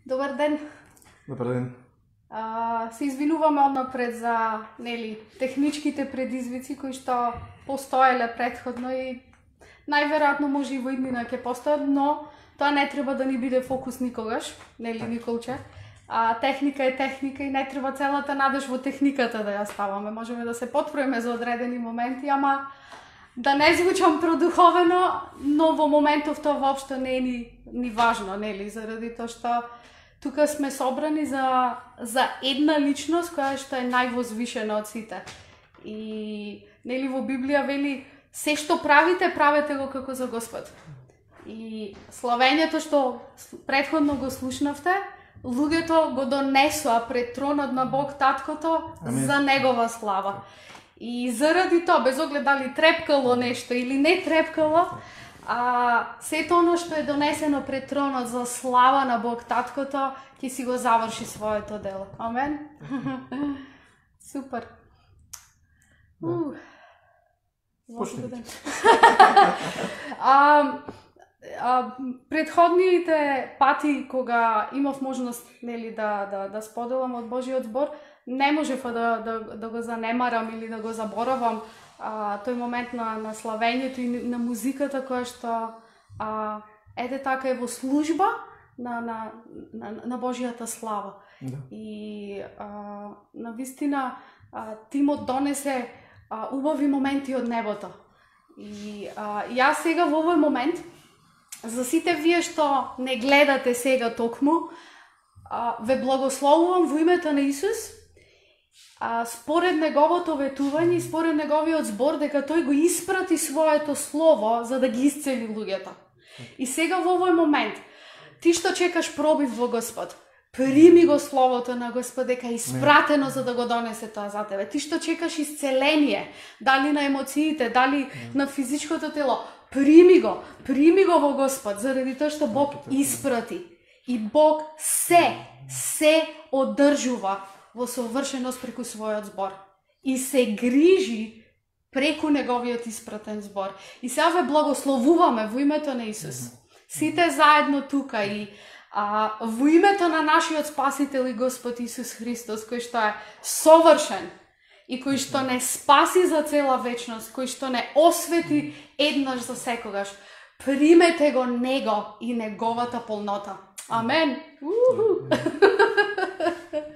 Добар ден. Добар ден. Се извинуваме однапред за техничките предизвици кои што постоеле претходно и најверојатно може и во иднина ќе постојат, но тоа не треба да ни биде фокус никогаш, Николче. Техника е техника и не треба целата надеж во техниката да ја ставаме. Можеме да се потпруеме за одредени моменти, ама да не звучам продуховено, но во моментов тоа воопшто не е ни важно, заради тоа што тука сме собрани за една личност која што е највозвишена од сите. И во Библија вели се што правите, правете го како за Господ. И славењето што претходно го слушнавте, луѓето го донесоа пред тронот на Бог Таткото за негова слава. И заради тоа, без оглед дали трепкало нешто или не трепкало, сето оно што е донесено пред тронот за слава на Бог Таткото, ќе си го заврши своето дело. Амен? Супер. Почнете. Предходните пати кога имав можност да споделам од Божиот збор, не можев да го занемарам или да го заборавам тој момент на славењето и на музиката која што ете така е во служба на Божијата слава. Да. И навистина тимот донесе убави моменти од небото. И јас сега во овој момент, за сите вие што не гледате сега токму, ве благословувам во името на Исус, според неговото ветување, според неговиот збор, дека тој го испрати своето слово за да ги исцели луѓето. И сега во овој момент, ти што чекаш пробив во Господ, прими го словото на Господ дека е испратено за да го донесе тоа за тебе. Ти што чекаш исцеление, дали на емоциите, дали на физичкото тело, прими го во Господ, заради тоа што Бог испрати. И Бог се одржува во совршеност преку својот збор. И се грижи преку неговиот испратен збор. И сега ве благословуваме во името на Исус. Сите заедно тука и во името на нашиот Спасител и Господ Исус Христос, кој што е совршен и кој што не спаси за цела вечност, кој што не освети еднаш за секогаш, примете го Него и Неговата полнота. Амен.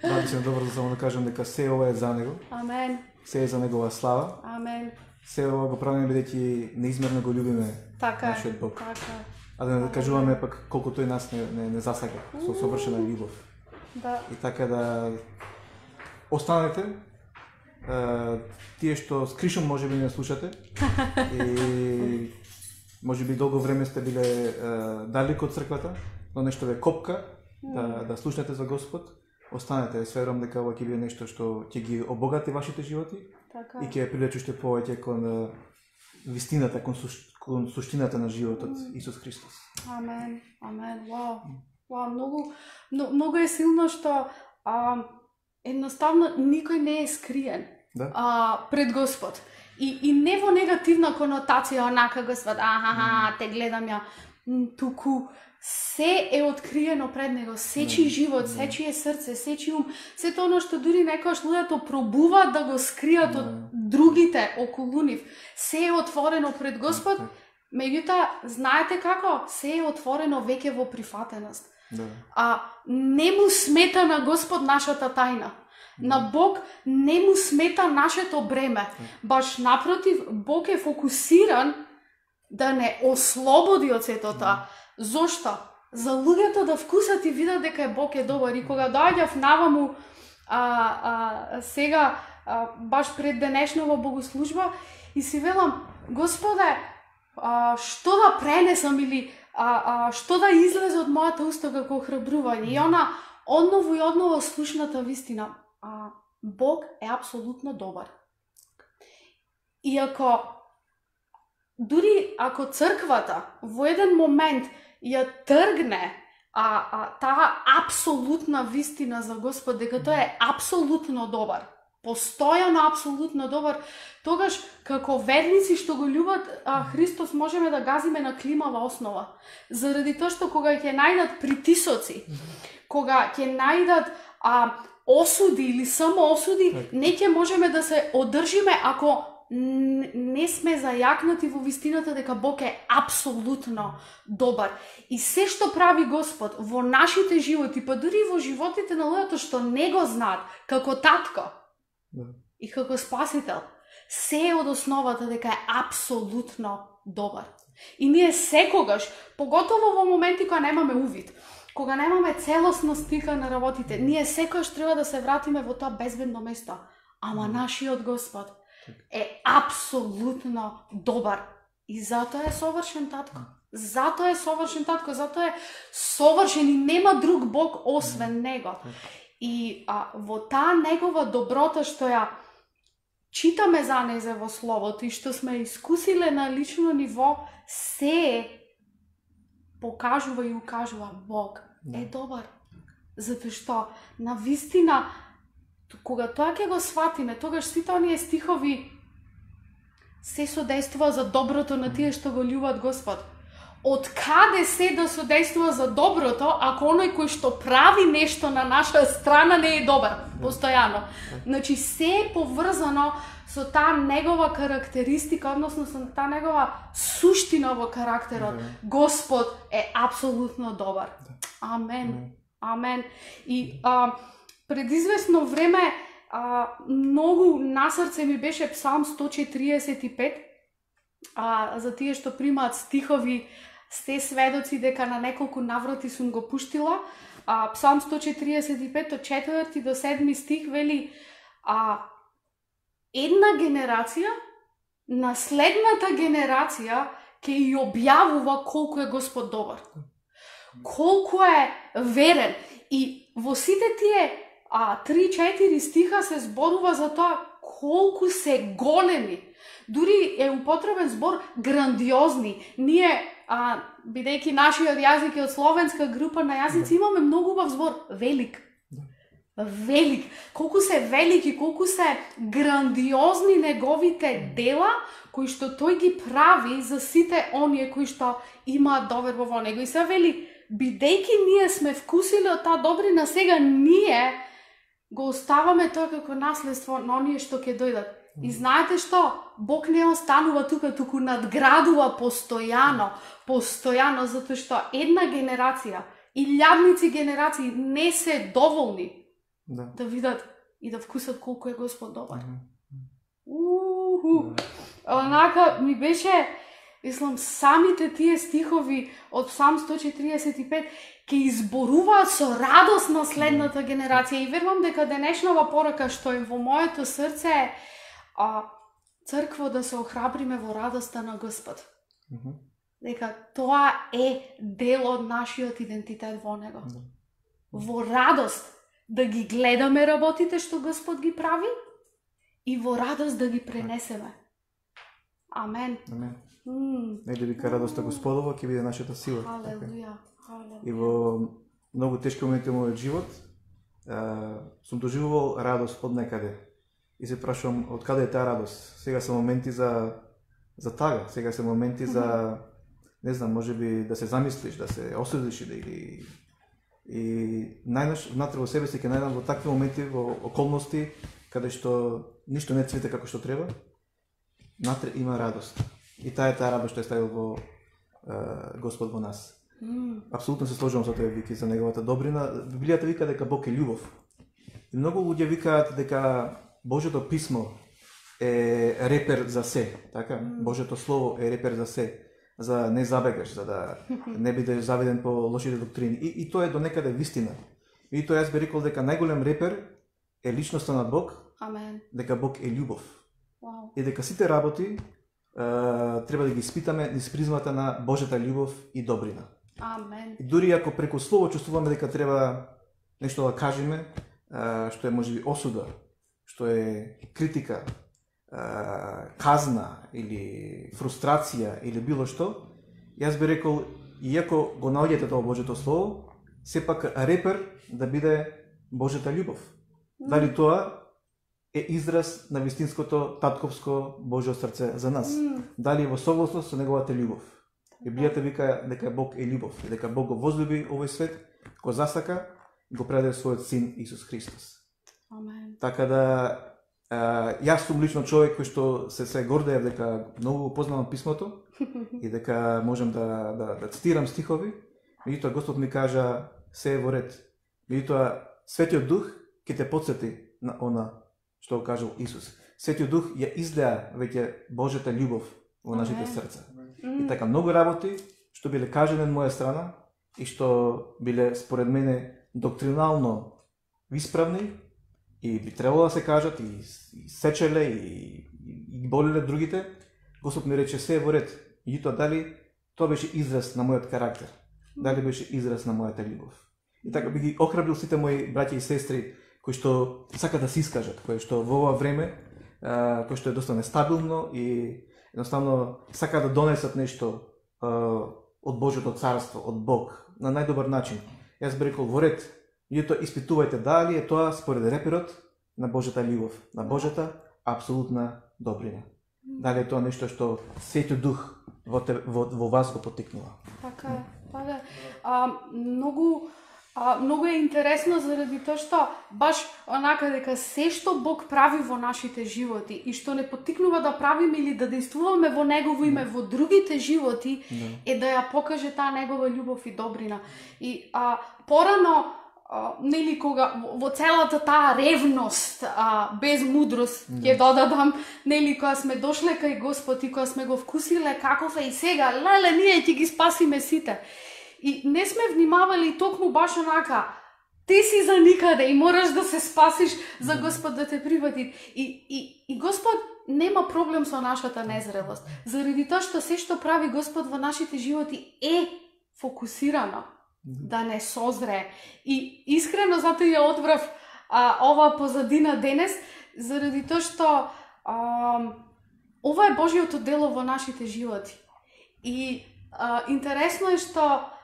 Да, би се добро да само да кажем дека се ова е за Него. Амен. Се е за Негова слава. Амен. Се ова го правиме бидејќи неизмерно го љубиме нашиот Бог. Така. А да не кажуваме пак колку тој нас не засака со совршена љубов. Да. И така да останете, тие што скришом можеби не слушате и можеби долго време сте биле далеко од црквата, но нешто ве копка да слушнете за Господ. Останете, верувам дека ова ќе биде нешто што ќе ги обогати вашите животи. Така. И ќе привлече уште повеќе кон вистината, кон суштината на животот Исус Христос. Амен. Амен. Вау, многу е силно што едноставно никој не е скриен пред Господ. И не во негативна конотација, онака Господ, те гледам ја, туку се е откриено пред Него, сечи живот, сечи срце, сечи ум, сето оно што дури некојаш луѓето пробуваат да го скријат од другите околу нив, се е отворено пред Господ, меѓутоа, знаете како? Се е отворено веќе во прифатеност. Не му смета на Господ нашата тајна. На Бог не му смета нашето бреме. Баш напротив, Бог е фокусиран да не ослободи од сето тоа. Зошто? За луѓето да вкусат и видат дека Бог е добар. И кога доаѓав наваму сега баш пред денешнава богослужба и си велам, Господе, што да пренесам или што да излезе од мојата уста како охрабрување. И она одново и одново слушната вистина. Бог е апсолутно добар. И дури ако црквата во еден момент ја тргне таа апсолутна вистина за Господ, дека тој е апсолутно добар, постојано апсолутно добар, тогаш како верници што го љубат Христос можеме да газиме на климава основа. Заради тоа што кога ќе најдат притисоци, кога ќе најдат осуди или само осуди, не ќе можеме да се одржиме ако не сме зајакнати во вистината дека Бог е апсолутно добар. И се што прави Господ во нашите животи, па дури и во животите на луѓето што не го знаат, како татко и како спасител, се е од основата дека е апсолутно добар. И ние секогаш, поготово во моменти кога немаме увид, кога немаме целосна слика на работите, ние секогаш треба да се вратиме во тоа безбедно место. Ама нашиот Господ е апсолутно добар. И затоа е совршен татко. Затоа е совршен татко, затоа е совршен и нема друг Бог освен него. И во таа негова доброта што ја читаме за незе во Словото и што сме искусиле на лично ниво, се покажува и укажува Бог е добар. Затоа што на вистина кога тоа ќе го сватиме, тогаш сите оние стихови се содействува за доброто на тие што го љубат Господ. Од каде се да содействува за доброто, ако оној кој што прави нешто на наша страна не е добар, постојано. Значи, се е поврзано со таа негова карактеристика, односно со таа негова суштина во карактерот. Господ е апсолутно добар. Амен. Амен. И пред известно време многу на срце ми беше Псалм 145, за тие што примаат стихови, сте сведоци дека на неколку наврати сум го пуштила. Псалм 145 од 4 до 7 стих вели една генерација на следната генерација ќе ја објавува колку е Господ добар. Колку е верен. И во сите тие 3-4 стиха се зборува за тоа колку се големи. Дури е употребен збор грандиозни. Ние, бидејќи нашиот јазик е од словенска група на јазици, имаме многу убав збор велик. Велик. Колку се велики, колку се грандиозни неговите дела, кои што тој ги прави за сите оние кои што имаат доверба во него. И се вели, бидејќи ние сме вкусили од таа добрина, сега ние го оставаме тоа како наследство на оние што ќе дојдат. И знаете што? Бог не останува тука, туку надградува постојано, затоа што една генерација, илјадници генерации не се доволни да видат и да вкусат колку е Господ добар. Онака ми беше, мислам, самите тие стихови од Псалм 145 ќе изборуваат со радост на следната генерација. И верувам дека денешнава порака што е во моето срце е цркво да се охрабриме во радоста на Господ. Дека тоа е дел од нашиот идентитет во него. Во радост да ги гледаме работите што Господ ги прави и во радост да ги пренесеме. Амен. Нека вика радоста Господова ќе биде нашата сила. Халелуја. И во многу тешки моменти во мојот живот сум доживувал радост од некаде. И се прашувам од каде е таа радост. Сега се моменти за тага, сега се моменти за, не знам, можеби да се замислиш, да се осудиш или и најнаш внатре во себе си ќе најдам во такви моменти, во околности каде што ништо не цвете како што треба. Внатре има радост. И таа е таа радост што е ставил во Господ во нас. Апсолутно се сложувам со тоа вики за неговата добрина. Библијата вика дека Бог е љубов. И многу луѓе викаат дека Божјото писмо е репер за се, така? Божјото слово е репер за се, за не забегаш, за да не бидеш заведен по лошите доктрини. И тоа е до некаде вистина. И тоа јас би рекол дека најголем репер е личноста на Бог, Амен. дека Бог е љубов. Wow. И дека сите работи треба да ги испитаме низ призмата на Божјата љубов и добрина. Амен. И дури ако преку слово чувствуваме дека треба нешто да кажеме, што е можеби осуда, што е критика, казна или фрустрација или било што, јас би рекол, иако го наоѓате тоа Божјото слово, сепак репер да биде Божјата љубов. Дали тоа е израз на вистинското татковско Божјо срце за нас? Дали во согласност со неговата љубов? Библијата вика дека Бог е љубов, дека Бог го возлюби овој свет, го засака го предаде својот син Исус Христос. Амен. Така да јас сум лично човек кој што се гордеев дека многу познавам писмото и дека можам да цитирам стихови, меѓутоа Господ ми кажа се е во ред. Меѓутоа Светиот Дух ќе те потсети на она што го кажал Исус. Светиот Дух ја излеа веќе Божјата љубов во нашите срца. И така многу работи што биле кажани од моја страна и што биле според мене доктринално исправни и би требало да се кажат и сечеле и болеле другите, Господ ми рече се е во ред. И тоа дали тоа беше израз на мојот карактер, дали беше израз на мојата љубов. И така би ги охрабрил сите мои браќа и сестри кои што сакаат да се искажат, кои што во ова време, кои што е доста нестабилно и едноставно сакаат да донесат нешто од Божјото царство, од Бог, на најдобар начин. Јас би рекол во ред, меѓутоа испитувајте дали е тоа според реперот на Божјата љубов, на Божјата апсолутна добрина. Дали е тоа нешто што Светиот Дух во вас го поттикнува. Така е, така е. Многу е интересно заради тоа што баш онака дека се што Бог прави во нашите животи и што не поттикнува да правиме или да действуваме во Негово име во другите животи е да ја покаже таа Негова љубов и добрина. И порано нели кога во целата таа ревност, без мудрост, ќе додадам, нели кога сме дошле кај Господ и кога сме го вкусиле каков е и сега, леле, ние ќе ги спасиме сите. И не сме внимавали токму баш онака, ти си за никаде и мораш да се спасиш за Господ да те прифати. И Господ нема проблем со нашата незрелост, заради тоа што се што прави Господ во нашите животи е фокусирано да не созре. И искрено затоа ја одбрав ова позадина денес, заради тоа што ова е Божјото дело во нашите животи. И интересно е што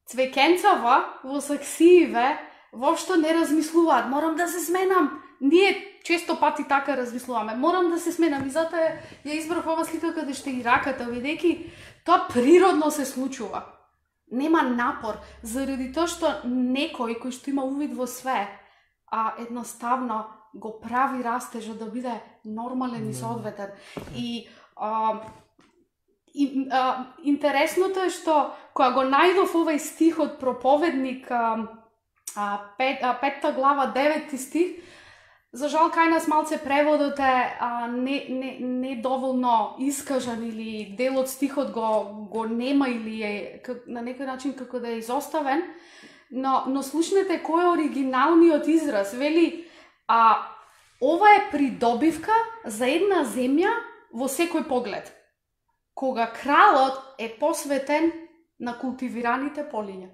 цвеќенцава во саксииве воопшто не размислуваат, морам да се сменам. Ние често пати така размислуваме, морам да се сменам, и затоа ја избрав ова слика каде што и раката, бидејќи тоа природно се случува. Нема напор, заради тоа што некој кој што има увид во све, едноставно го прави растежот да биде нормален и соодветен. И интересното е што кога го најдов овај стих од Проповедник, 5 глава, 9 стих, за жал кај нас малце преводот е не доволно искажан или дел од стихот го нема или е на некој начин како да е изоставен, но слушнете кој е оригиналниот израз. Вели, ова е придобивка за една земја во секој поглед, кога кралот е посветен на култивираните полиња.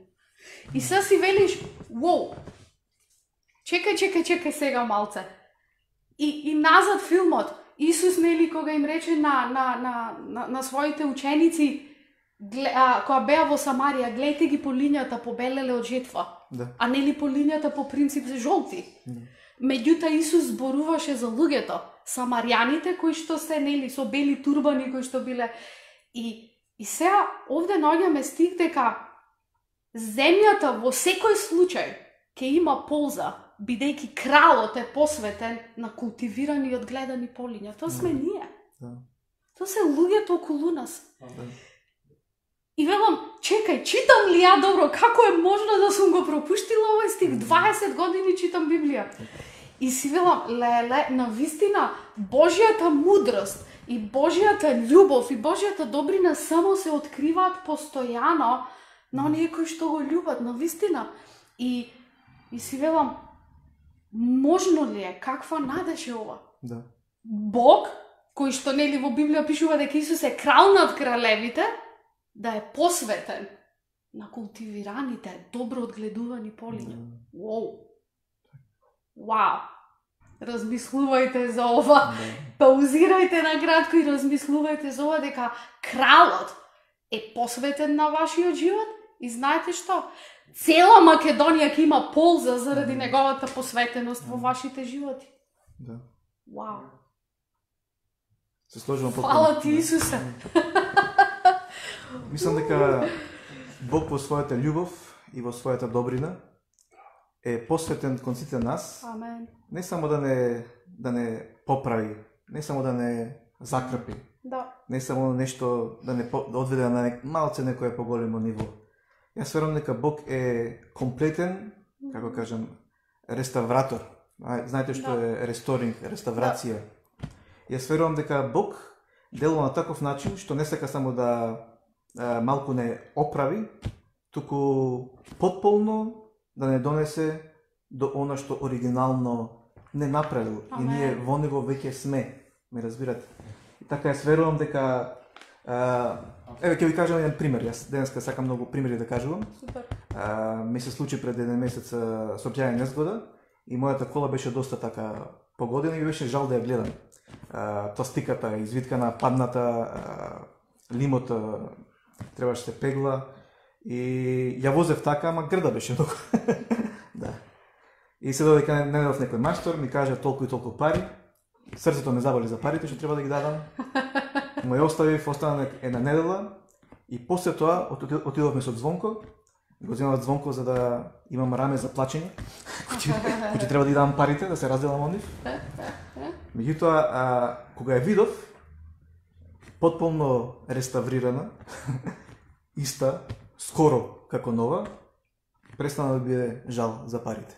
И сега си велиш, воу, чекај сега малце. И назад филмот, Исус нели кога им рече на своите ученици, кога беа во Самарија, гледате ги полињата побелеле од жетва, а нели полињата по принцип се жолти. Меѓутоа Исус зборуваше за луѓето, самарјаните кои што се нели со бели турбани кои што биле. И сега овде наоѓаме стих дека земјата во секој случај ќе има полза, бидејќи кралот е посветен на култивирани и одгледани полиња. Тоа сме ние. Тоа се луѓето околу нас. И велам, чекај, читам ли ја добро? Како е можно да сум го пропуштила овој стих? 20 години читам Библија. И си велам, леле, навистина, Божјата мудрост и Божјата љубов и Божјата добрина само се откриваат постојано на оние кои што го љубат, навистина. И си велам, можно ли е? Каква надеж е ова? Да. Бог, кој што нели во Библија пишува дека Исус е крал над кралевите, да е посветен на култивираните, добро одгледувани полиња. Вау! Размислувајте за ова. Паузирајте на кратко и размислувајте за ова дека кралот е посветен на вашиот живот и знаете што? Цела Македонија ќе има полза заради неговата посветеност во вашите животи. Да. Вау! Се сложувам потоа. Фала ти, Исусе! Мислам дека Бог во својата љубов и во својата добрина е посветен кон сите нас. Амен. Не само да не поправи, не само да не закрпи, Да. не само нешто да не одведе на малце некое поголемо ниво. Јас верувам дека Бог е комплетен, како кажам, реставратор. Знаете што е ресторинг, реставрација. Јас верувам дека Бог делува на таков начин што не сака само да малку не оправи, туку потполно да не донесе до она што оригинално не направил. И ние во него веќе сме, ме разбирате. И така јас верувам дека еве ќе ви кажам еден пример. Јас денеска сакам многу примери да кажувам. Супер. Ми се случи пред еден месец сообраќајна незгода и мојата кола беше доста така погодена и беше жал да ја гледам. Пластиката извиткана, падната, лимот требаше се пегла и ја возев така, ама грда беше многу. Да. И се додека не најдов некој маштор, ми кажа толку и толку пари. Срцето ме заболи за парите што треба да ги дадам. Му ја оставив, остана една недела и после тоа отидовме со Звонко. Го земав Звонко за да имам раме за плачење. Кој треба да ги дадам парите, да се разделам од нив. Меѓутоа, кога ја видов, потполно реставрирана, иста, скоро како нова, престана да биде жал за парите.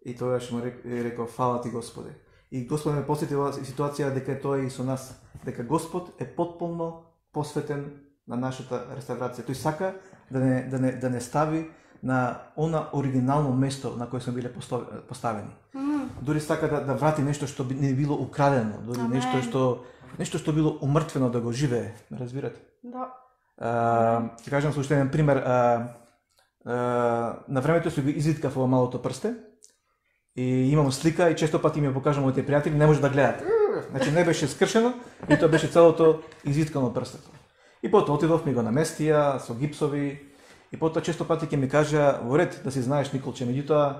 И тогаш му реков, фала ти Господе. И Господ ме посети во ситуација дека тоа е и со нас. Дека Господ е потполно посветен на нашата реставрација. Тој сака да не стави на она оригинално место на кое сме биле поставени. Дури сака да врати нешто што не било украдено, дури нешто што било умртвено да го живее, разбирате? Да. Ќе кажам со уште еден пример. На времето се го извиткав ова малото прсте и имам слика и често пати ми ја покажам моите пријатели, не може да гледат. Значи не беше скршено и тоа беше целото извиткано прстето. И потоа отидов, ми го наместија со гипсови и потоа често пати ќе ми кажа во ред да си знаеш Николче, меѓутоа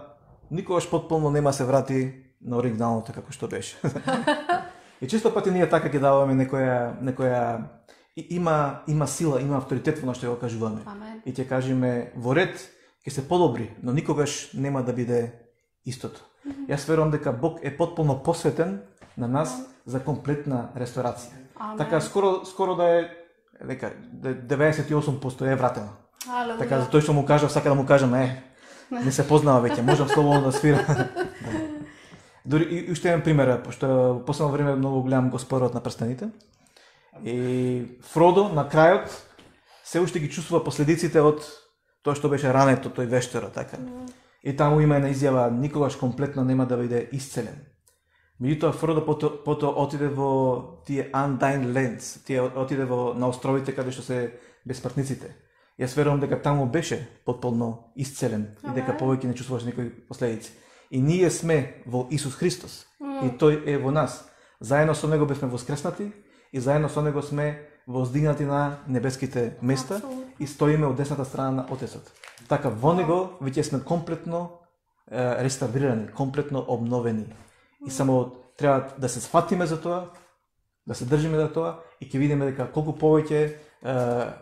никогаш потполно нема се врати на оригиналното како што беше. И често пати ние така ќе даваме некоја има сила, има авторитет во нашето го кажуваме. Амен. И ќе кажеме во ред ќе се подобри, но никогаш нема да биде истото. Јас верувам дека Бог е потполно посветен на нас за комплетна ресторација. Амен. Така скоро да е дека 98% е вратено. Алелуја. Така за тој што му кажав, сака да му кажам, не се познава веќе, можам слободно да свирам. Дури и уште еден пример, пошто во последно време многу гледам Господарот на прстените. И Фродо на крајот се уште ги чувствува последиците од тоа што беше рането тој вештера, така. И таму има една изјава, никогаш комплетно нема да биде исцелен. Меѓутоа Фродо потоа отиде во тие Undying Lands, отиде на островите каде што се бесмртниците. Јас верувам дека таму беше потполно исцелен и дека повеќе не чувствуваше никои последици. И ние сме во Исус Христос и тој е во нас. Заедно со него бевме воскреснати и заедно со него сме воздигнати на небеските места и стоиме од десната страна на Отецот. Така во него веќе сме комплетно реставрирани, комплетно обновени. И само треба да се сфатиме за тоа, да се држиме за тоа и ќе видиме дека колку повеќе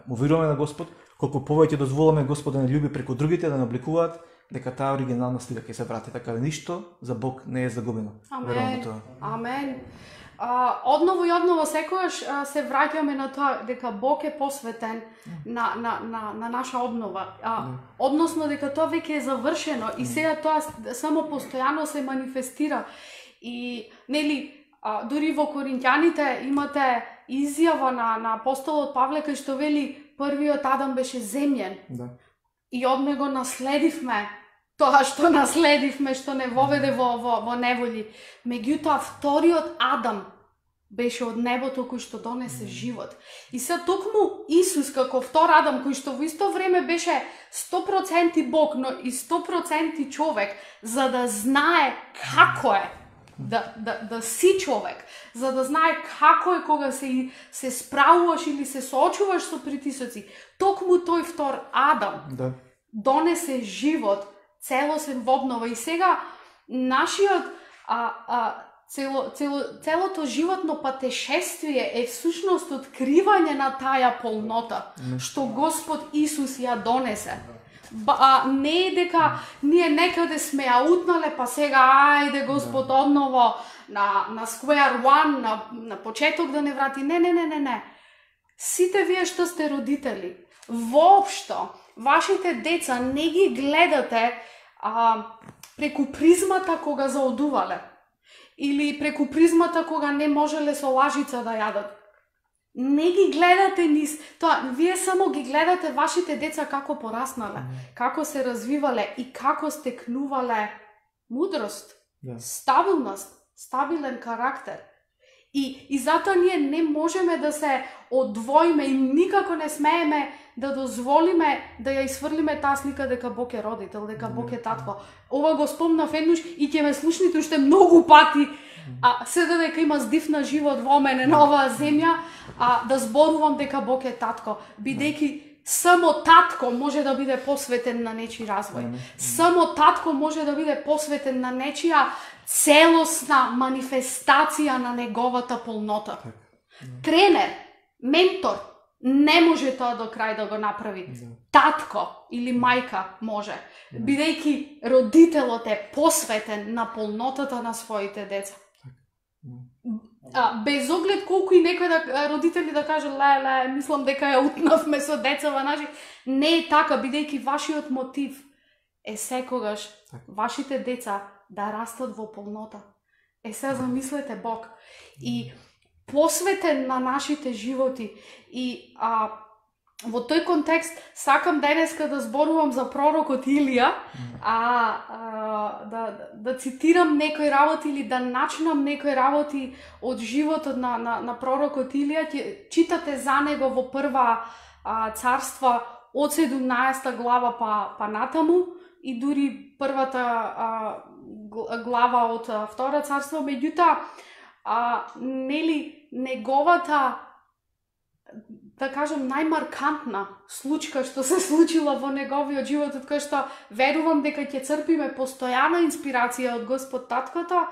му веруваме на Господ, колку повеќе дозволуваме Господ да не љуби преку другите, да не обликуваат, дека таа оригинална слика ќе се врати. Така да ништо за Бог не е загубено. Амен. Амен. Одново и одново секогаш се враќаме на тоа дека Бог е посветен на наша обнова. Односно дека тоа веќе е завршено и сега тоа само постојано се манифестира. И нели дури во Коринќаните имате изјава на апостолот Павле кај што вели првиот Адам беше земјен. Да. И од него наследивме тоа што наследивме, што не воведе во неволи. Меѓутоа вториот Адам беше од небото кој што донесе живот. И се токму Исус како втор Адам кој што во исто време беше 100% Бог, но и 100% човек, за да знае како е да си човек, за да знае како е кога се справуваш или се соочуваш со притисоци. Токму тој втор Адам донесе живот, целосен во обнова. И сега нашиот целото животно патешествие е всушност откривање на таа полнота што Господ Исус ја донесе. Не е дека ние некаде сме ја утнале, па сега ајде Господ одново на square one, на почеток да не врати. Не. Сите вие што сте родители, воопшто, вашите деца не ги гледате преку призмата кога заодувале. Или преку призмата кога не можеле со лажица да јадат. Не ги гледате низ тоа, вие само ги гледате вашите деца како пораснале, како се развивале и како стекнувале мудрост, стабилност, стабилен карактер. И затоа ние не можеме да се одвоиме и никако не смееме да дозволиме да ја изфрлиме таа слика дека Бог е родител, дека Бог е татко. Ова го спомнав еднаш и ќе ме слушните уште многу пати, седа дека има здивна живот во мене на оваа земја, да зборувам дека Бог е татко, бидејќи само татко може да биде посветен на нечи развој. Само татко може да биде посветен на нечија целосна манифестација на неговата полнота. Тренер, ментор не може тоа до крај да го направи. Татко или мајка може, бидејќи родителот е посветен на полнотата на своите деца. Без оглед колку и некој родители да каже ле, мислам дека ја утнавме со децава наши, не е така, бидејќи вашиот мотив е секогаш вашите деца да растат во полнота. Сега замислете Бог и посветен на нашите животи и во тој контекст сакам денеска да зборувам за пророкот Илија, да цитирам некои работи или да начинам некои работи од животот на пророкот Илија. Ќе читате за него во Прва царства од 17 глава па натаму и дури првата глава од Втора царство, меѓутоа неговата, да кажем, најмаркантна случка што се случила во неговиот живот, од кој што верувам дека ќе црпиме постојана инспирација од Господ таткото,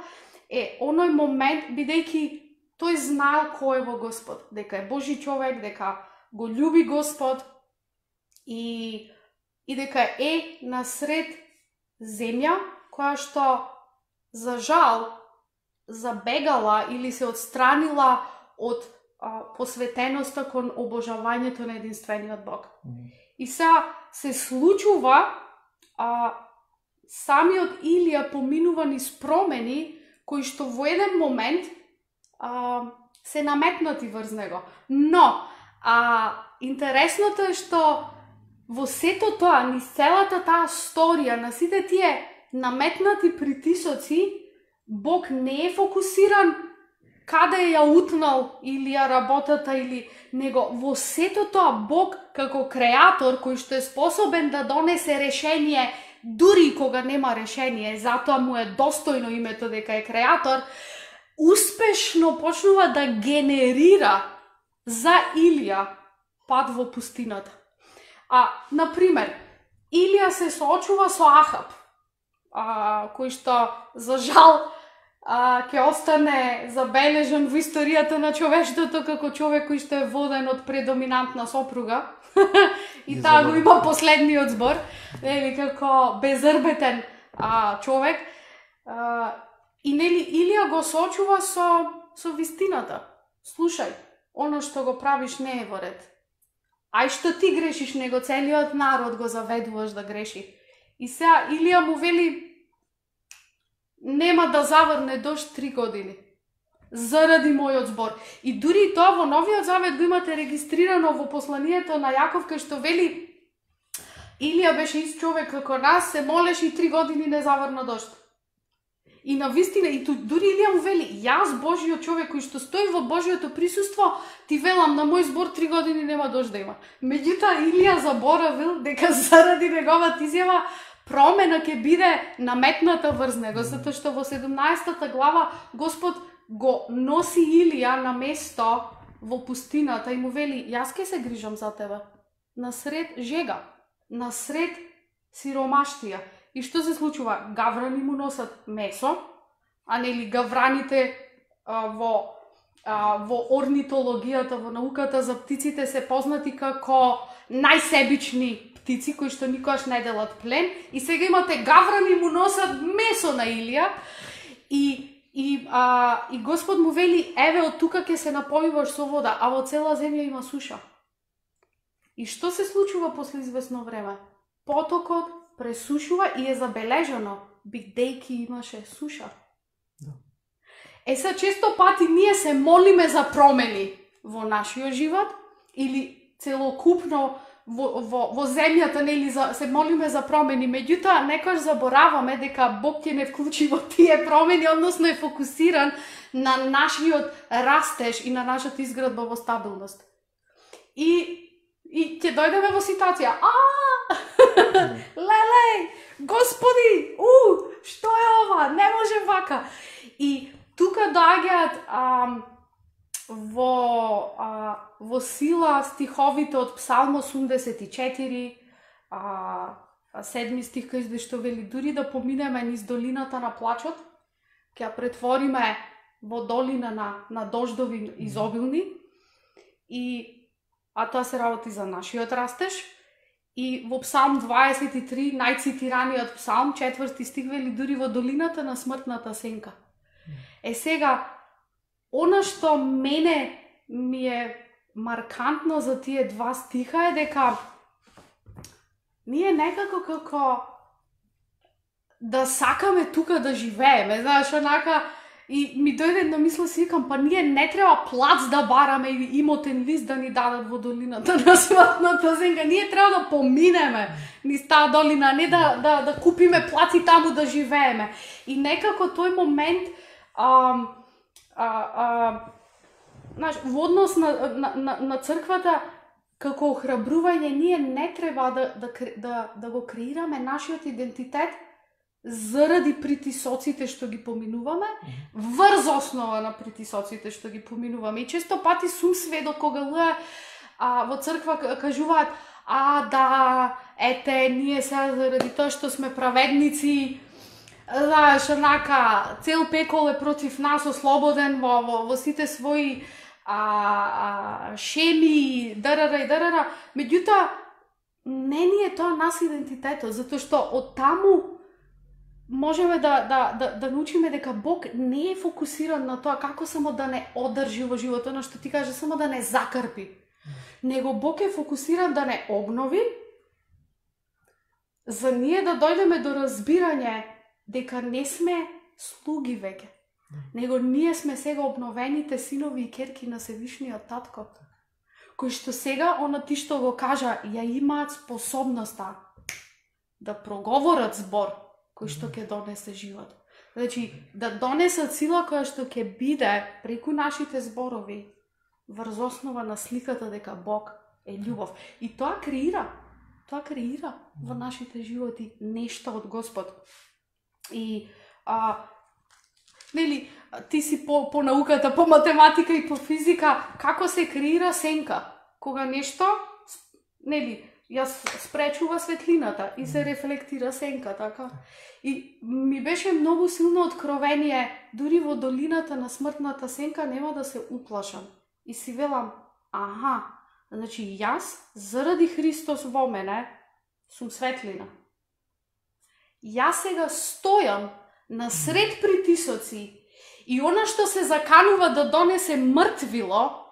е оној момент, бидејќи тој знаел кој е во Господ, дека е Божи човек, дека го љуби Господ и дека е насред земја која што за жал забегала или се отстранила од посветеноста кон обожавањето на единствениот Бог. И сега се случува самиот Илија поминува низ промени кои што во еден момент се наметнати врз него. Но интересното е што во сето тоа, низ целата таа сторија, на сите тие наметнати притисоци, Бог не е фокусиран каде ја утнал или ја работата, или него во сето тоа Бог како креатор кој што е способен да донесе решение дури кога нема решение, затоа му е достојно името дека е креатор, успешно почнува да генерира за Илија пат во пустината. Например, Илија се соочува со Ахаб, кој што за жал ќе остане забележан во историјата на човештвото како човек кој што е воден од предоминантна сопруга и таа го има последниот збор, како безрбетен човек. И Илија го соочува со вистината. Слушај, оно што го правиш не е во ред. Ај што ти грешиш, него целиот народ го заведуваш да греши. И сега Илија му вели, нема да заврне дожд 3 години. Заради мојот збор. И дури тоа во Новиот Завет го имате регистрирано во посланието на Јаков, кај што вели, Илија беше ист човек како нас, се молеше и 3 години не заврна дожд. И навистина, и дури Илија му вели, јас Божиот човек кој што стои во Божиото присуство, ти велам на мој збор 3 години нема дожд да има. Меѓутоа Илија заборавил дека заради неговата изјава промена ќе биде наметната врз него, затоа што во 17 глава Господ го носи Илија на место во пустината и му вели, јас ќе се грижам за тебе, насред жега, насред сиромаштија. И што се случува? Гаврани му носат месо, а нели гавраните во во орнитологијата, во науката за птиците се познати како најсебични птици кои што никогаш не делат плен, и сега имате гаврани му носат месо на Илија, и Господ му вели, еве од тука ќе се напојуваш со вода, а во цела земја има суша. И што се случува после извесно време? Потокот пресушува и е забележано, бидејќи имаше суша. Се често пати ние се молиме за промени во нашиот живот, или целокупно во земјата, нели, се молиме за промени, меѓутоа некојаш забораваме дека Бог ќе не вклучи во тие промени, односно е фокусиран на нашиот растеж и на нашата изградба во стабилност. И ќе дојдеме во ситуација, леле, Господи, што е ова, не може вака. И тука доаѓаат во сила стиховите од Псалм 84, 7 стих, кај што вели, дури да поминеме низ долината на плачот, ќе ја претвориме во долина на дождови изобилни, а тоа се работи за нашиот растеж. И во Псалм 23, најцитираниот псалм, 4 стих вели, дури во долината на смртната сенка. Сега, она што мене ми е маркантно за тие два стиха е дека ние некако како да сакаме тука да живееме, знаеш, онака, и ми дојде на мисла, си викам, па ние не треба плац да бараме или имотен лист да ни дадат во долината на смртната сенка, ние треба да поминеме низ таа долина, не да купиме плац и таму да живееме. И некако тој момент во однос на црквата, како охрабрување, ние не треба да го креираме нашиот идентитет заради притисоците што ги поминуваме, врз основа на притисоците што ги поминуваме. И често пати сум сведок кога луѓе во црква кажуваат, ете, ние сега заради тоа што сме праведници, знаеш, онака, цел пекол е против нас, ослободен во сите своји шеми, дарара. Меѓутоа, не ни е тоа нас идентитетот, затоа што од таму можеме да научиме дека Бог не е фокусиран на тоа како само да не одржи во животот, на што ти кажа, само да не закрпи. Него Бог е фокусиран да не обнови, за ние да дојдеме до разбирање дека не сме слуги веќе, него ние сме сега обновените синови и керки на Севишниот Татко, кои што сега, она ти што го кажа, ја имаат способноста да проговорат збор кој што ќе донесе живот. Значи, да донесат сила која што ќе биде преку нашите зборови врз основа на сликата дека Бог е љубов. И тоа креира во нашите животи нешто од Господ. И нели, ти си по науката, по математика и по физика, како се креира сенка? Кога нешто, нели, ја спречува светлината и се рефлектира сенка, така? И ми беше многу силно откровение, дури во долината на смртната сенка нема да се уплашам. И си велам, значи јас, заради Христос во мене, сум светлина. Јас сега стојам насред притисоци и она што се заканува да донесе мртвило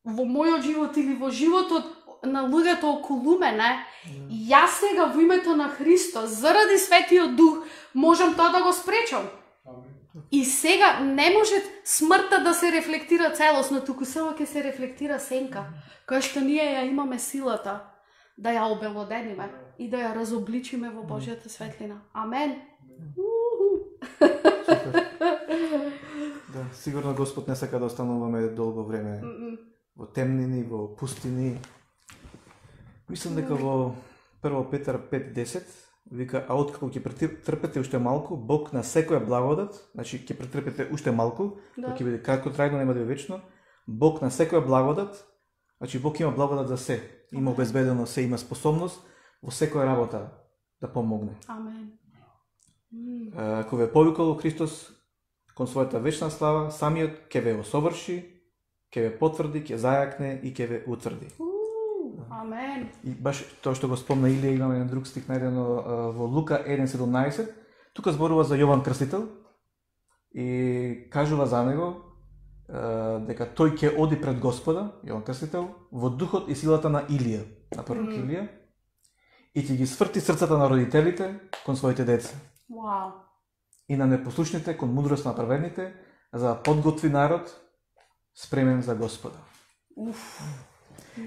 во мојот живот или во животот на луѓето околу мене, јас сега во името на Христос, заради Светиот Дух, можам тоа да го спречам. И сега не може смртта да се рефлектира целосно, туку само ќе се рефлектира сенка, која што ние ја имаме силата да ја обелодениме и да ја разобличиме во Божјата светлина. Амен. Да, сигурно Господ не сака да остануваме долго време во темнини, во пустини. Мислам дека во 1 Петар 5:10 вика, а откако ќе претрпете уште малку, Бог на секоја благодат, значи ќе претрпете уште малку, тоа ќе биде кратко трајно, нема да биде вечно. Бог на секоја благодат, значи Бог има благодат за се, има обезбедено се, има способност во секоја работа да помогне. Амен. Ако ве повикал Христос, кон својата вечна слава, самиот ќе ве осоврши, ќе ве потврди, ќе зајакне и ќе ве утврди. Амен. И баш тоа што го спомна Илија, имаме еден друг стих најдено во Лука 1:17. Тука зборува за Јован Крстител и кажува за него дека тој ќе оди пред Господа, Јован Крстител, во духот и силата на Илија, на пророк Илија, и ќе ги сврти срцата на родителите кон своите деца. Вау. И на непослушните кон мудрост на праведните, за да подготви народ спремен за Господа.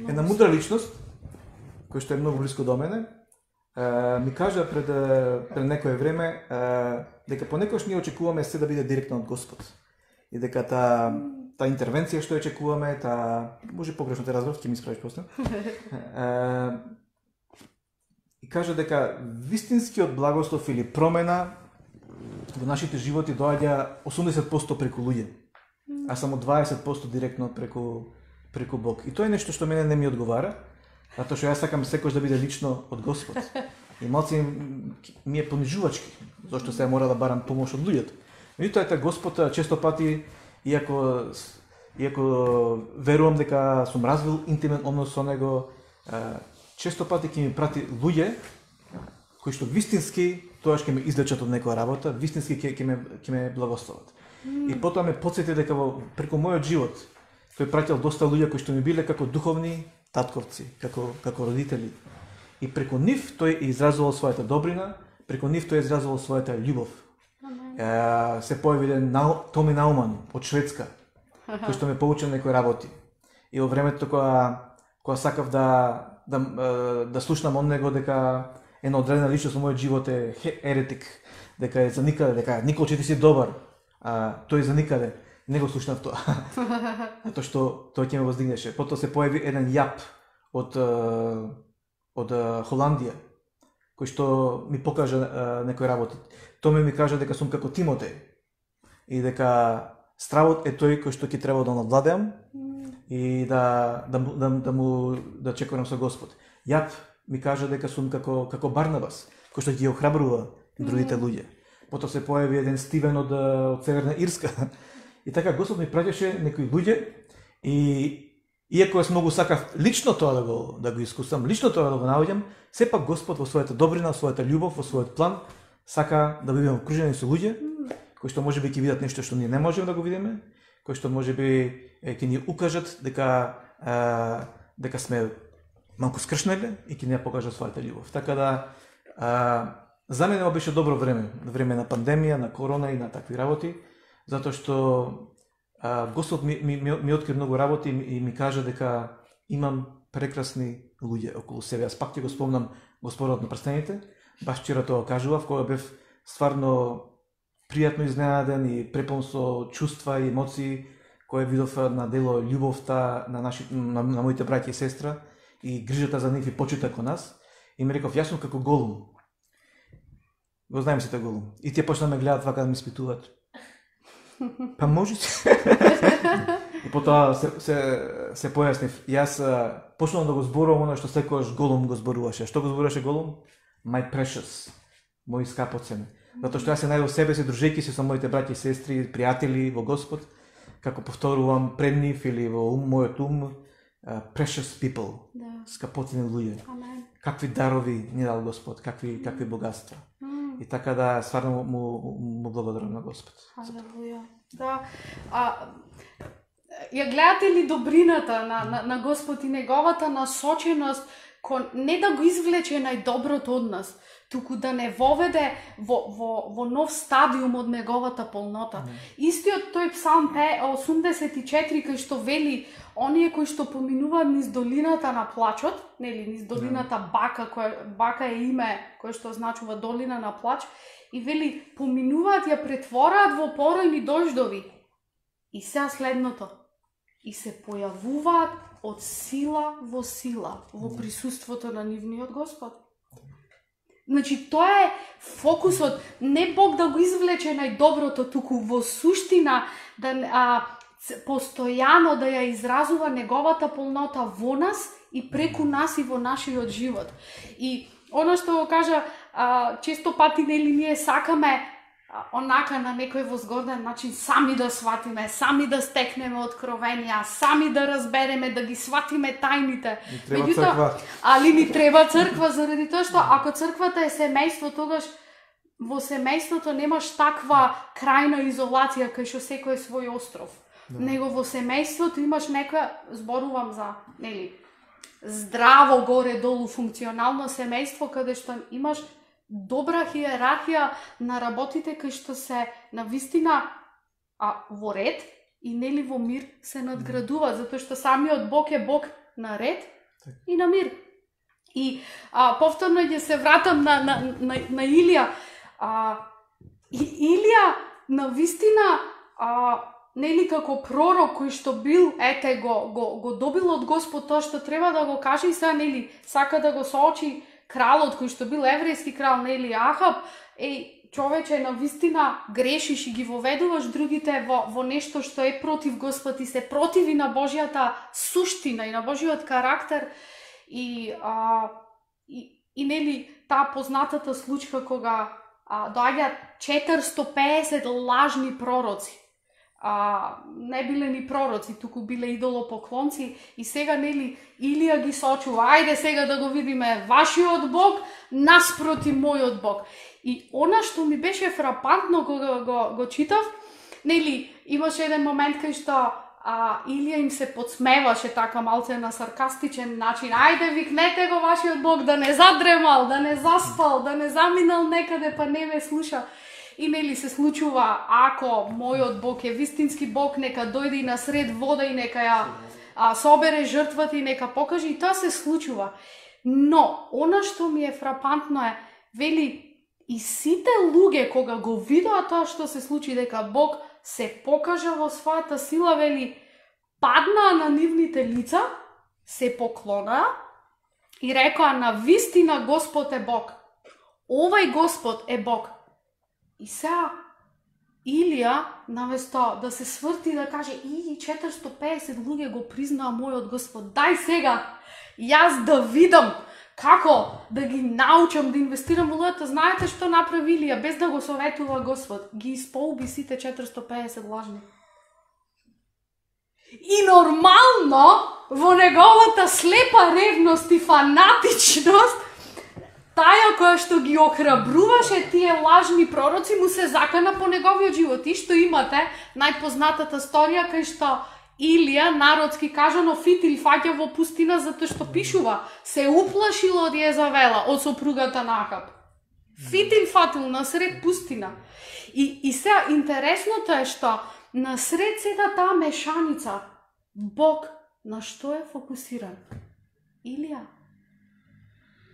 Една мудра личност, која што е многу близко до мене, ми кажа пред некое време дека понекогаш ние очекуваме се да биде директно од Господ. И дека та интервенција што очекуваме, може погрешно те разбрав, ќе ми исправиш после. И кажа дека вистинскиот благослов или промена во нашите животи доаѓа 80% преку луѓе, а само 20% директно преку Бог. И тоа е нешто што мене не ми одговара, затоа што јас сакам секој да биде лично од Господ. И малци ми е понижувачки, зашто се мора да барам помош од луѓето. Меѓутоа Господ често пати, иако верувам дека сум развил интимен однос со него, често пати ќе ми прати луѓе кои што вистински тоаш ќе ме излечат од некоја работа, вистински ќе ме благословат. И потоа ме потсети дека преку мојот живот тој пратил доста луѓе кои што ми биле како духовни татковци, како родители. И преку нив тој изразувал својата добрина, преку нив тој изразувал својата љубов. Се појави еден Томи Науман од Шведска, кој што ме поучи некои работи. И во времето кога сакав да слушнам од него дека една одредена личност во мојот живот е еретик, дека е за никаде, дека Николче ти си добар, тој за никаде. Не го слушнав тоа. Затоа што тој ќе ме воздигнеше. Потоа се појави еден Јап од Холандија, кој што ми покажа некои работи. Тој ми кажа дека сум како Тимотеј и дека стравот е тој кој што ќе треба да надвладеам и да чекорам со Господ. Јап ми кажа дека сум како Барнабас, кој што ги охрабрува другите луѓе. Потоа се појави еден Стивен од Северна Ирска. И така Господ ми праќаше некои луѓе и иако јас многу сакав лично тоа да го искусам, лично тоа да го наоѓам, сепак Господ во својата добрина, во својата љубов, во својот план сака да бидеме окружени со луѓе кои што можеби ќе видат нешто што ние не можеме да го видиме, кои што можеби ќе ни укажат дека сме малку скршнеле и ќе ни покажат својата љубов. Така да за мене беше добро време на пандемија, на корона и на такви работи, затоа што Господ ми откри многу работи и ми кажа дека имам прекрасни луѓе околу себе. Јас пак ќе го спомнам Господарот на прстените, баш вчера тоа кажував, кога бев стварно пријатно изненаден и препон со чувства и емоции, кои видов на дело љубовта на моите браќа и сестра и грижата за нив и почита кон нас. И ми реков, јас сум како Голум. Го знаем сите Голум. И тие почна ме гледат вака да ме испитуваат. Па можете. И потоа се појаснив. Јас почнувам да го зборувам оно што секогаш Голум го зборуваше. Што го зборуваше Голум? My precious. Мој скапоцен. Затоа што јас се најдов себе си, дружејќи се со моите браќи и сестри, пријатели во Господ, како повторувам пред нив или во мојот ум, precious people. Скапоцени луѓе. Какви дарови ни дал Господ, какви богатства. И така да стварно му благодарам на Господ. Алелуја. Да. Ја гледате ли добрината на Господ и неговата насоченост не да го извлече најдоброто од нас, туку да не воведе во нов стадиум од неговата полнота. Истиот тој Псалм 84 кој што вели оние кои што поминуваат низ долината на плачот, нели, низ долината Бака е име кое што означува долина на плач, и вели поминуваат ја претвораат во поројни дождови. И сега следното. И се појавуваат од сила во сила во присуството на нивниот Господ. Значи, тоа е фокусот, не Бог да го извлече најдоброто, туку во суштина постојано да ја изразува неговата полнота во нас и преку нас и во нашиот живот. И она што го кажа, често пати нели ние сакаме онака на некој возгоден начин сами да сватиме, сами да стекнеме откровенија, сами да разбереме, да ги сватиме тајните. Ни треба црква. Али ни треба црква заради тоа што ако црквата е семејство, тогаш во семејството немаш таква крајна изолација кај што секој е свој остров. Да. Него во семејството имаш некоја, зборувам за, здраво горе-долу функционално семејство каде што имаш добра хиерархија на работите кај што се навистина во ред и во мир се надградува, затоа што самиот Бог е Бог на ред и на мир. И повторно ќе се вратам на Илија. Илија навистина како пророк кој што бил, го добил од Господ тоа што треба да го каже и сега сака да го соочи кралот кој што бил еврејски крал, Ахаб, човече, навистина грешиш и ги воведуваш другите во нешто што е против Господ и се противи на Божјата суштина и на Божјиот карактер и таа познатата случка кога доаѓаат 450 лажни пророци. Не биле ни пророци, туку биле идолопоклонци и сега Илија ги сочува, ајде сега да го видиме вашиот Бог наспроти мојот Бог. И она што ми беше фрапантно кога го читав, имаше еден момент кај што Илија им се подсмеваше така малце на саркастичен начин, ајде викнете го вашиот Бог да не задремал, да не заспал, да не заминал некаде па не ме слуша. И се случува, ако мојот Бог е вистински Бог, нека дојде и насред вода и нека ја собере жртвата и нека покаже, и тоа се случува. Но, она што ми е фрапантно е, и сите луѓе кога го видоа тоа што се случи, дека Бог се покажа во својата сила, паднаа на нивните лица, се поклонаа и рекоа, навистина Господ е Бог. Овај Господ е Бог. И сега Илија, наместо да се сврти и да каже, 450 луѓе го признаа мојот Господ, дај сега јас да видам како да ги научам да инвестирам во луѓето. Знаете што направи Илија без да го советува Господ? Ги исполби сите 450 лажни. И нормално во неговата слепа ревност и фанатичност, таја која што ги охрабруваше тие лажни пророци, му се закана по неговиот живот. И што имате најпознатата сторија кај што Илија, народски кажано, фитил фаќа во пустина затоа што пишува, се уплашил од Језавела, од сопругата на Ахаб. Фитил фатил насред пустина. И сега интересното е што насред сета таа мешаница, Бог на што е фокусиран? Илија,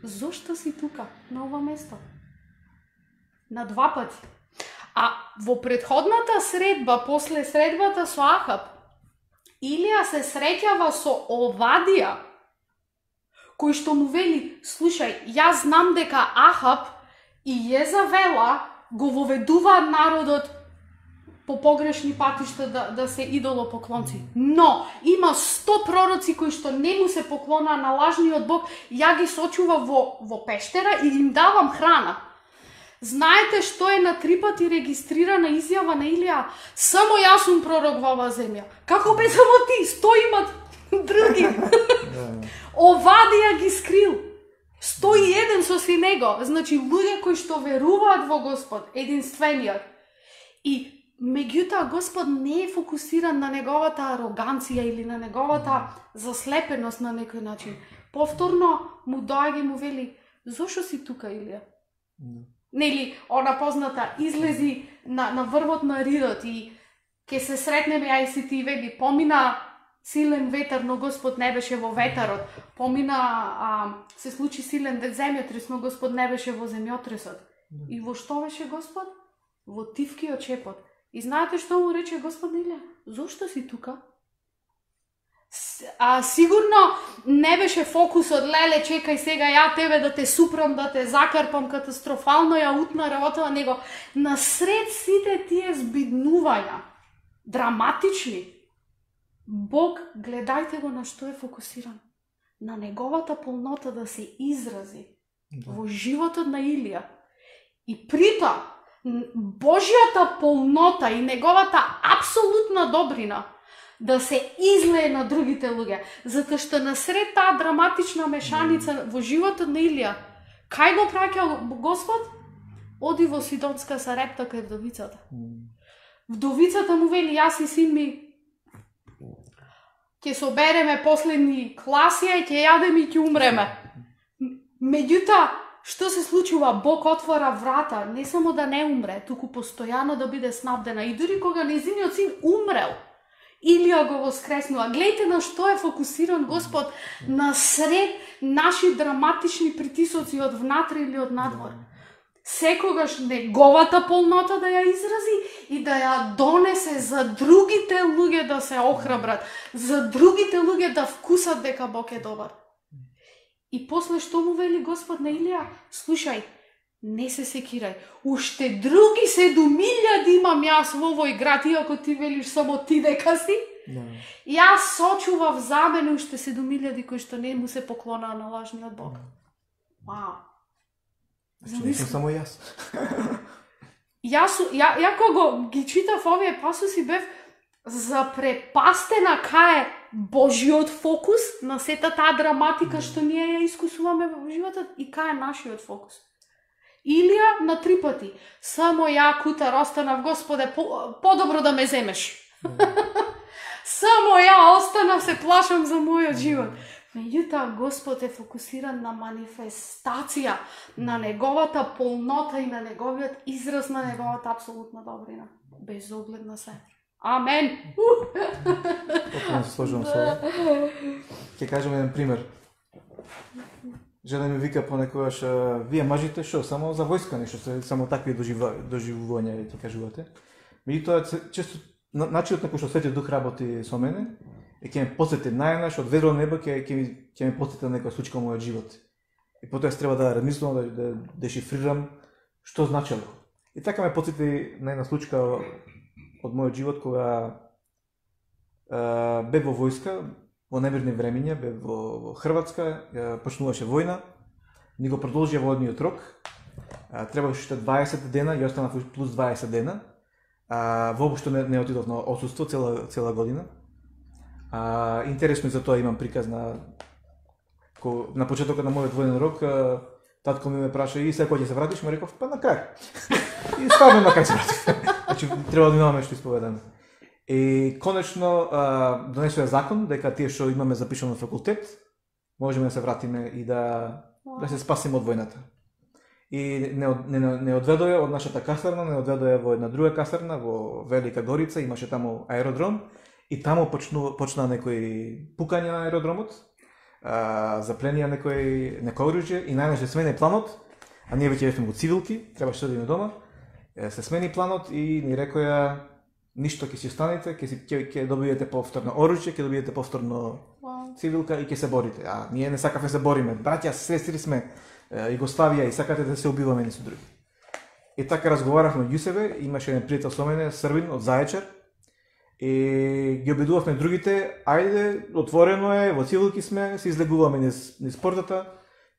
зошто си тука, на ова место? На 2 пати. А во претходната средба, после средбата со Ахаб, Илија се среќава со Овадија, кој што му вели, слушај, јас знам дека Ахаб и Језавела го воведуваат народот по погрешни патишта да се идолопоклонци. Но има 100 пророци кои што не му се поклонаа на лажниот Бог, ја ги сочува во пештера и им давам храна. Знаете што е на 3 пати регистрирана изјава на Илија? Само јас сум пророк во оваа земја. Како бе само ти? 100 имат други. Овадија ги скрил. 101 со си него. Значи луѓе кои што веруваат во Господ, единствениот. И меѓутоа Господ не е фокусиран на неговата ароганција или на неговата заслепеност на некој начин. Повторно му доаѓа и му вели, зошто си тука, Илија? Она позната, излези на врвот на ридот и ке се сретнеме ја и си ти вели, помина силен ветер, но Господ не беше во ветерот. Помина, се случи силен земјотрес, но Господ не беше во земјотресот. И во што беше Господ? Во тивкиот чепот. И знаете што му рече Господ Илија? Зошто си тука? Сигурно не беше фокусот, леле, чекај сега ја тебе да те супрам, да те закарпам, катастрофално ја утна работава, него насред сите тие збиднувања, драматични, Бог, гледајте го на што е фокусиран. На неговата полнота да се изрази во животот на Илија. И притоа, Божјата полнота и неговата апсолутна добрина да се излее на другите луѓе, затоа што насред таа драматична мешаница во животот на Илија, кај го праќа Господ? Оди во Сидонска Сарепта кај вдовицата. Вдовицата му вели, јас и син ми ќе собереме последни класија и ќе јадеме и ќе умреме. Меѓутоа, што се случува? Бог отвора врата, не само да не умре, туку постојано да биде снабдена. И дури кога нејзиниот син умрел, Илија го воскреснува. Гледайте на што е фокусиран Господ насред наши драматични притисоци од внатре или од надвор. Секогаш неговата полнота да ја изрази и да ја донесе за другите луѓе да се охрабрат, за другите луѓе да вкусат дека Бог е добар. И после што му вели Господ на Илија? Слушај, не се секирај, уште други 7.000 имам јас во овој град, иако ти велиш само ти дека си. Јас сочував за мене уште 7.000 кои што не му се поклонаа на лажниот Бог. Вау. Значи, не сум само јас. Ја кога ги читав овие пасуси бев запрепастена кај Божиот фокус на сета таа драматика што ние ја искусуваме во животот и кај е нашиот фокус. Илија на 3 пати. Само ја кутар останав, Господе, подобро да ме земеш. Само ја останав, се плашам за мојот живот. Меѓутоа, Господ е фокусиран на манифестација на неговата полнота и на неговиот израз на неговата апсолутна добрина. Без оглед на се. Амен! Потpuno се сложувам со ова. Ќе кажем еден пример. Жена ми вика понекогаш, вие мажите што, само за војска нешто, само такви доживувања ќе кажувате. Меѓутоа, често начинот на кој што Светиот Дух работи со мене, ќе ме потсети најнаш од ведро небо, ќе ме потсети на некоја случка во мојот живот. И потоа треба да размислам, да дешифрирам што значело. И така ме потсети на една случка од мојот живот кога бев во војска, во немирни времиња, бев во Хрватска, почнуваше војна, ни го продолжија војниот рок, требаше уште 20 дена и останав плюс 20 дена, воопшто не отидов на отсуство цела година. Интересно и за тоа имам приказ на почетокот на мојот војен рок, татко ми ме праша и сега кога ќе се вратиш, ме реков, па на крај. И ставаме на крај се вратив. Значи, треба да имаме што исповедаме. И конечно донесува закон дека тие што имаме запишано на факултет, можеме да се вратиме и да се спасиме од војната. И не одведоја од нашата касарна, не одведоја во една друга касарна во Велика Горица, имаше таму аеродром и таму почна некои пукања на аеродромот, запленија некој оружје и најнаш се смени планот, а ние веќе бевме во цивилки, требаше да одиме дома. Се смени планот и ни рекоја ништо, ќе си останете, ќе добиете повторно оружје, ќе добиете повторно цивилка и ќе се борите. А ние не сакавме се бориме. Браќа, сестри сме, Југославија и сакате да се убиваме ни со други. И така разговаравме меѓу себе, имаше еден пријател со мене, Србин од Заечар, и ги обидувавме другите, ајде, отворено е, во цивилки сме, се излегуваме низ портата,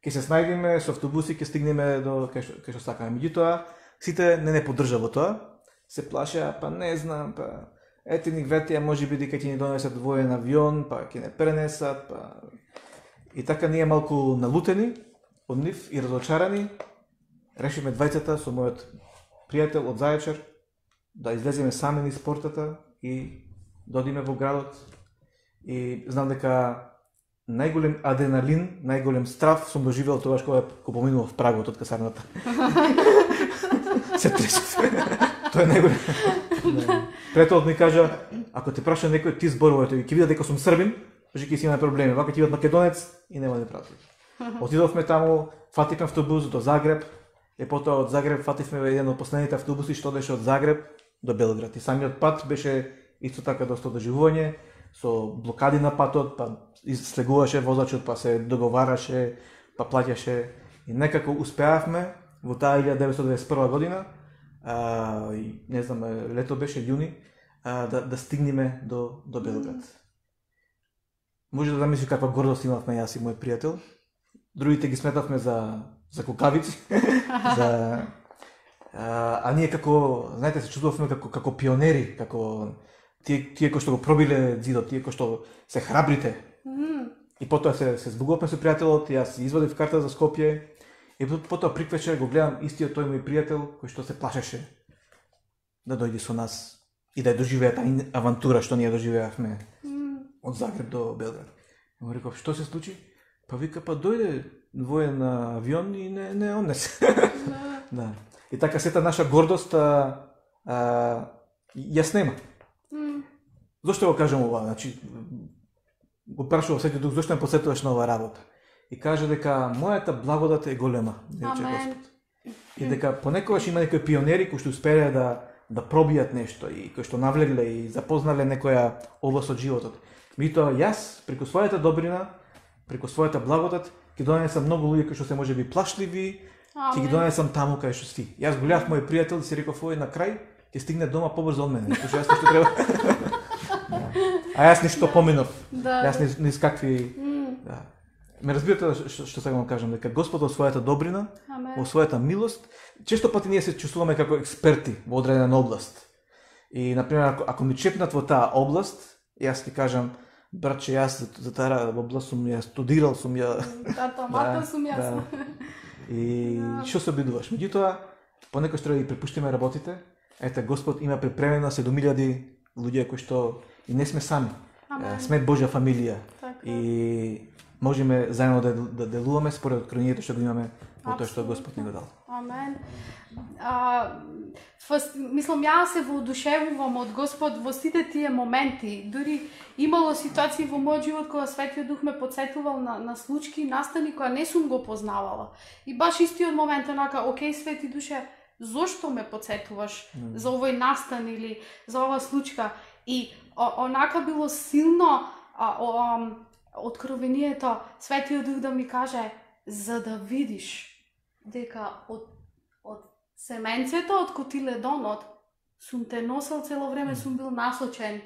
ќе се снајдеме со автобуси, ќе стигнеме до кај што сакаме. Меѓутоа, сите не поддржа во тоа, се плашеа, па не знам, па ете ни ветија, може би дека ќе ни донесат воен авион, па ќе не пренесат, па... И така ние малку налутени од нив и разочарани, решивме двајцата со мојот пријател од Заечар да излеземе сами низ портата и додиме во градот. И знам дека најголем адреналин, најголем страв сум доживел тогаш кога поминував прагот од касарната. Се тресев. Тоа е најголем. Пријателот ми кажа, ако те праша некој, ти зборувај, тој ќе види дека сум србин, ќе си имаме проблеми. Вака ќе видат македонец и нема да прати. Отидовме таму, фативме автобус до Загреб, и потоа од Загреб фативме еден од последните автобуси што одеше од Загреб до Белград. И самиот пат беше исто така доста доживување, со блокади на патот, па слегуваше возачот, па се договараше, па плаќаше. И некако успеавме во таа 1991 година, не знам, лето беше јуни, да стигнеме до Белград. Може да замисли каква гордост имавме јас и мој пријател. Другите ги сметавме за кукавици, А ние како, знаете, се чувствуваме како пионери, како тие кои што го пробиле зидот, тие кои што се храбрите. И потоа се збогувавме со пријателот, јас извадив карта за Скопје, и потоа приквечер го гледам истиот тој мој пријател кој што се плашеше да дојде со нас и да ја доживее таа авантура што ние доживеавме од Загреб до Белград. Му реков, што се случи? Па вика, па дојде воен на авион и не однесе. Да. И така сета наша гордост јас нема. Зошто го кажам ова? Значи, го прашува Светиот Дух, зошто ме посетуваш на оваа работа? И каже дека мојата благодат е голема, рече Господ. И дека понекогаш има некои пионери кои што успеале да пробијат нешто и кои што навлегле и запознале некоја област од животот. Меѓутоа јас преку својата добрина, преку својата благодат ќе донесам многу луѓе кои што се можеби плашливи, ќе ги донесам таму кај што си. Јас го гледав мој пријател и си реков овој на крај ќе стигне дома побрзо од мене, пошто јас нешто треба. А јас нешто поминав. Јас низ какви Ме разбирате што сакам да кажам, дека Господ во својата добрина, во својата милост, често пати ние се чувствуваме како експерти во одредена област. И например ако ми чепнат во таа област, јас ти кажам, братче, јас за таа област сум ја студирал, сум ја сум јас. И што се обидуваш? Меѓутоа, понекогаш треба да ги препуштиме работите. Ете, Господ има припремено 7000 луѓе кои што и не сме сами. Сме Божја фамилија. И можеме заедно да делуваме според откровението што го имаме во тоа што Господ ни го дал. Амен. Мислам, јас се воодушевувам од Господ во сите тие моменти. Дури имало ситуации во мојот живот кога Светиот Дух ме подсетувал на случаи и настани која не сум го познавала. И баш истиот момент онака, окей, Свети Душе, зошто ме подсетуваш за овој настан или за оваа случка? И онака било силно откровението, Светиот Дух да ми каже, за да видиш дека од семенцето, од котиледонот, сум те носел цело време, сум бил насочен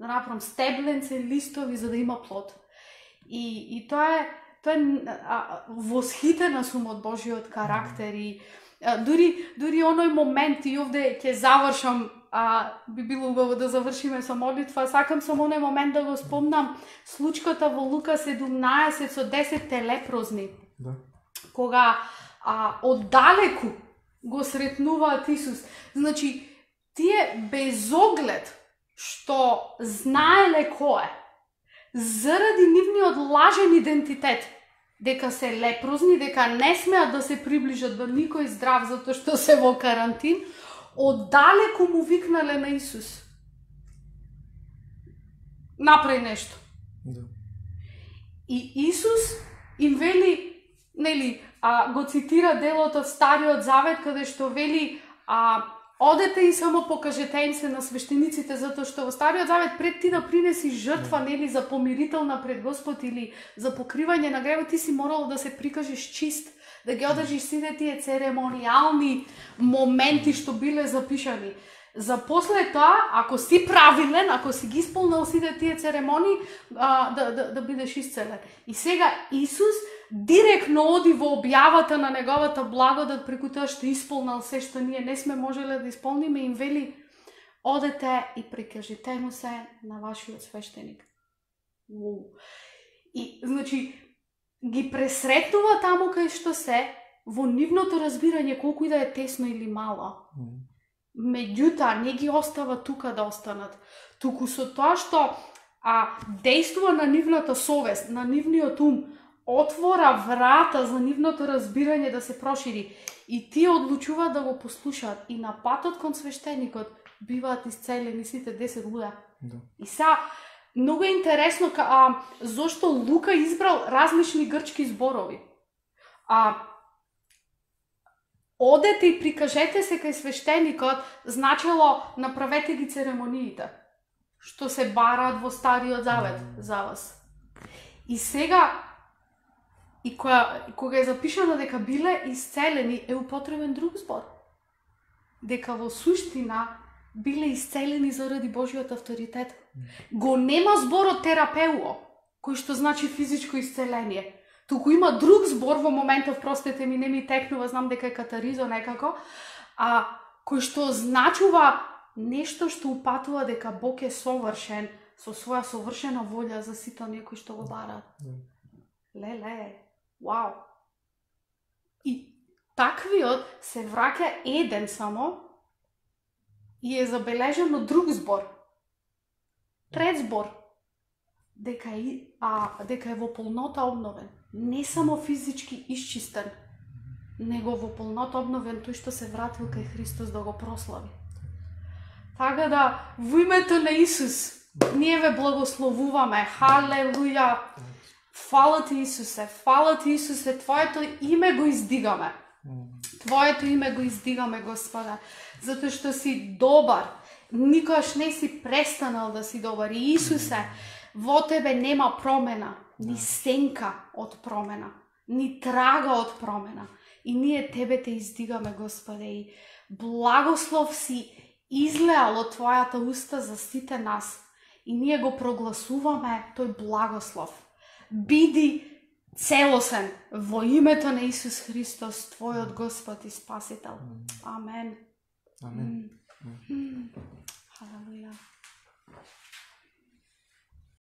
да направам стебленце, листови за да има плод. И тоа е восхитена сум од Божиот карактер и дури оној момент, и овде ќе завршам, би било убаво да завршиме со молитва, сакам само оној момент да го спомнам случката во Лука 17 со 10 лепрозни. Кога оддалеку го сретнуваат Исус. Значи, тие без оглед што знаеле кој е, заради нивниот лажен идентитет, дека се лепрозни, дека не смеат да се приближат до никој здрав затоа што се во карантин, оддалеку му викнале на Исус. Направи нешто. И Исус им вели, нели, го цитира делот од Стариот Завет, каде што вели, одете и само покажете им се на свештениците, затоа што во Стариот Завет пред ти да принеси жртва, нели, за помирителна пред Господ или за покривање на гревот, ти си морал да се прикажеш чист, да ги одржиш сите тие церемониални моменти што биле запишани. За после тоа, ако си правилен, ако си ги исполнил сите тие церемонии, да бидеш исцелен. И сега Исус директно оди во објавата на неговата благодат преку тоа што исполнил се што ние не сме можеле да исполниме, им вели, одете и прикажете му се на вашиот свештеник. И, значи, ги пресретнува таму кај што се, во нивното разбирање, колку и да е тесно или мало. Меѓутоа, не ги остава тука да останат. Туку со тоа што действува на нивната совест, на нивниот ум, отвора врата за нивното разбирање да се прошири. И тие одлучуваат да го послушаат. И на патот кон свештеникот биваат исцелени сите 10 луѓе. И сега, многу е интересно зошто Лука избрал различни грчки зборови. Одете и прикажете се кај свештеникот, значело направете ги церемониите, што се бараат во Стариот Завет за вас. И сега, и кога е запишано дека биле исцелени, е употребен друг збор. Дека во суштина биле исцелени заради Божиот авторитет. Го нема зборот терапеуо, кој што значи физичко исцеление. Туку има друг збор во моментов, простете ми, не ми текнува, знам дека е катаризо некако, кој што значува нешто што упатува дека Бог е совршен со своја совршена волја за сите оние кои што го бараат. Леле, вау. И таквиот се враќа еден само и е забележено друг збор. Трет збор. Дека е во полнота обновен. Не само физички исчистен, него во полнота обновен тој што се вратил кај Христос да го прослави. Така да, во името на Исус, ние ве благословуваме. Халелуја! Фала ти, Исусе! Фала ти, Исусе! Твоето име го издигаме. Твоето име го издигаме, Господа, затоа што си добар. Никогаш не си престанал да си добар. И Исусе, во тебе нема промена, ни сенка од промена, ни трага од промена. И ние тебе те издигаме, Господе, и благослов си излеал од твојата уста за сите нас. И ние го прогласуваме тој благослов. Биди целосен во името на Исус Христос, твојот Господ и Спасител. Амен. Амен.